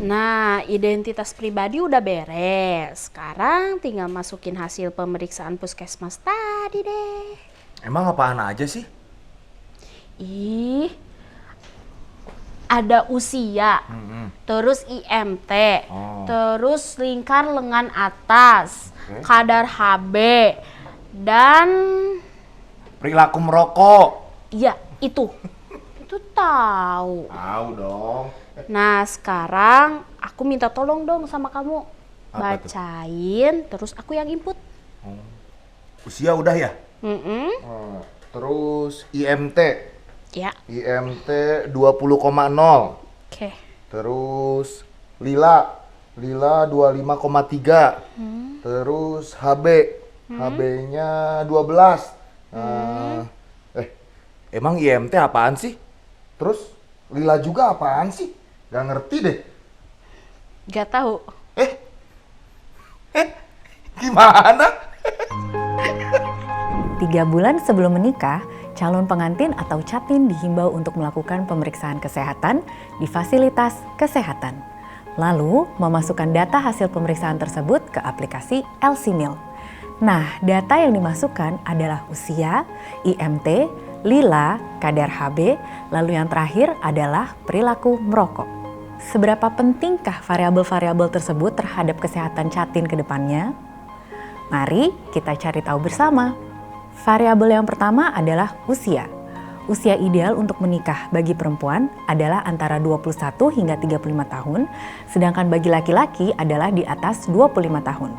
Nah, identitas pribadi udah beres. Sekarang tinggal masukin hasil pemeriksaan puskesmas tadi deh. Emang apaan aja sih? Ih, ada usia, terus IMT, terus lingkar lengan atas, kadar HB, dan Perilaku merokok. ya itu tahu. Tahu dong. Nah, sekarang aku minta tolong dong sama kamu. Apa tuh? Bacain, terus aku yang input. Usia udah ya? Terus IMT. Ya, IMT 20,0. oke. Terus Lila 25,3. Terus HB. HB-nya 12. Emang IMT apaan sih? Terus Lila juga apaan sih? Gak ngerti deh. Gak tahu. Gimana? 3 bulan sebelum menikah, calon pengantin atau catin dihimbau untuk melakukan pemeriksaan kesehatan di fasilitas kesehatan. Lalu, memasukkan data hasil pemeriksaan tersebut ke aplikasi LCMIL. Nah, data yang dimasukkan adalah usia, IMT, Lila, kadar HB, lalu yang terakhir adalah perilaku merokok. Seberapa pentingkah variabel-variabel tersebut terhadap kesehatan catin ke depannya? Mari kita cari tahu bersama. Variabel yang pertama adalah usia. Usia ideal untuk menikah bagi perempuan adalah antara 21 hingga 35 tahun, sedangkan bagi laki-laki adalah di atas 25 tahun.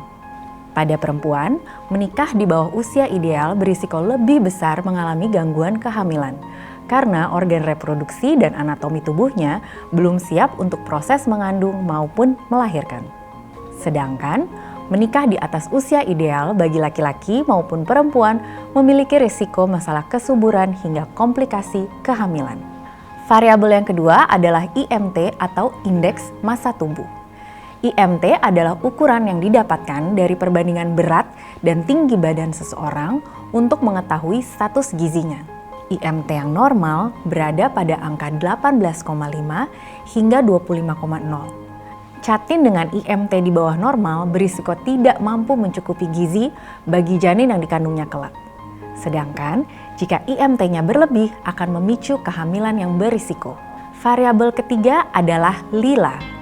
Pada perempuan, menikah di bawah usia ideal berisiko lebih besar mengalami gangguan kehamilan, karena organ reproduksi dan anatomi tubuhnya belum siap untuk proses mengandung maupun melahirkan. Sedangkan, menikah di atas usia ideal bagi laki-laki maupun perempuan memiliki risiko masalah kesuburan hingga komplikasi kehamilan. Variabel yang kedua adalah IMT atau Indeks Massa Tubuh. IMT adalah ukuran yang didapatkan dari perbandingan berat dan tinggi badan seseorang untuk mengetahui status gizinya. IMT yang normal berada pada angka 18,5 hingga 25,0. Catin dengan IMT di bawah normal berisiko tidak mampu mencukupi gizi bagi janin yang dikandungnya kelak. Sedangkan jika IMT-nya berlebih akan memicu kehamilan yang berisiko. Variabel ketiga adalah Lila.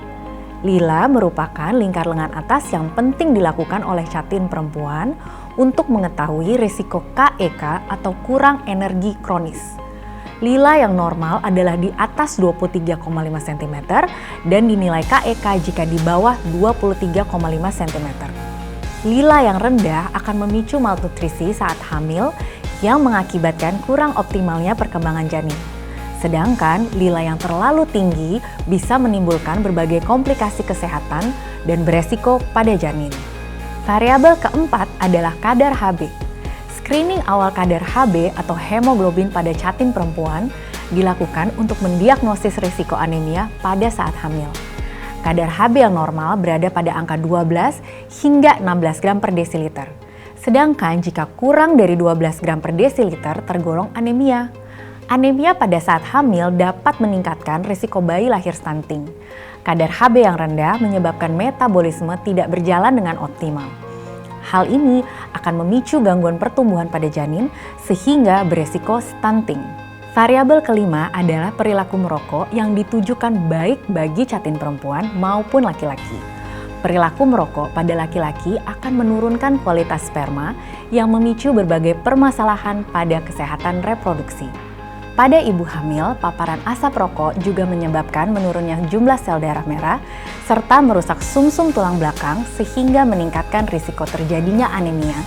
Lila merupakan lingkar lengan atas yang penting dilakukan oleh catin perempuan untuk mengetahui risiko KEK atau kurang energi kronis. Lila yang normal adalah di atas 23,5 cm dan dinilai KEK jika di bawah 23,5 cm. Lila yang rendah akan memicu malnutrisi saat hamil yang mengakibatkan kurang optimalnya perkembangan janin. Sedangkan lila yang terlalu tinggi bisa menimbulkan berbagai komplikasi kesehatan dan beresiko pada janin. Variabel keempat adalah kadar HB. Screening awal kadar HB atau hemoglobin pada catin perempuan dilakukan untuk mendiagnosis risiko anemia pada saat hamil. Kadar HB yang normal berada pada angka 12 hingga 16 gram per desiliter. Sedangkan jika kurang dari 12 gram per desiliter tergolong anemia. Anemia pada saat hamil dapat meningkatkan risiko bayi lahir stunting. Kadar HB yang rendah menyebabkan metabolisme tidak berjalan dengan optimal. Hal ini akan memicu gangguan pertumbuhan pada janin sehingga beresiko stunting. Variabel kelima adalah perilaku merokok yang ditujukan baik bagi catin perempuan maupun laki-laki. Perilaku merokok pada laki-laki akan menurunkan kualitas sperma yang memicu berbagai permasalahan pada kesehatan reproduksi. Pada ibu hamil, paparan asap rokok juga menyebabkan menurunnya jumlah sel darah merah serta merusak sumsum tulang belakang sehingga meningkatkan risiko terjadinya anemia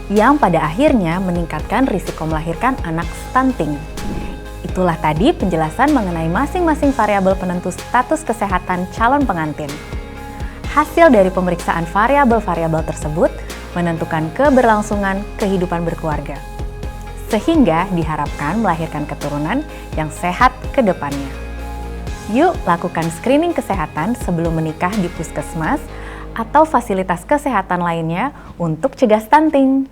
yang pada akhirnya meningkatkan risiko melahirkan anak stunting. Itulah tadi penjelasan mengenai masing-masing variabel penentu status kesehatan calon pengantin. Hasil dari pemeriksaan variabel-variabel tersebut menentukan keberlangsungan kehidupan berkeluarga, sehingga diharapkan melahirkan keturunan yang sehat ke depannya. Yuk lakukan screening kesehatan sebelum menikah di puskesmas atau fasilitas kesehatan lainnya untuk cegah stunting.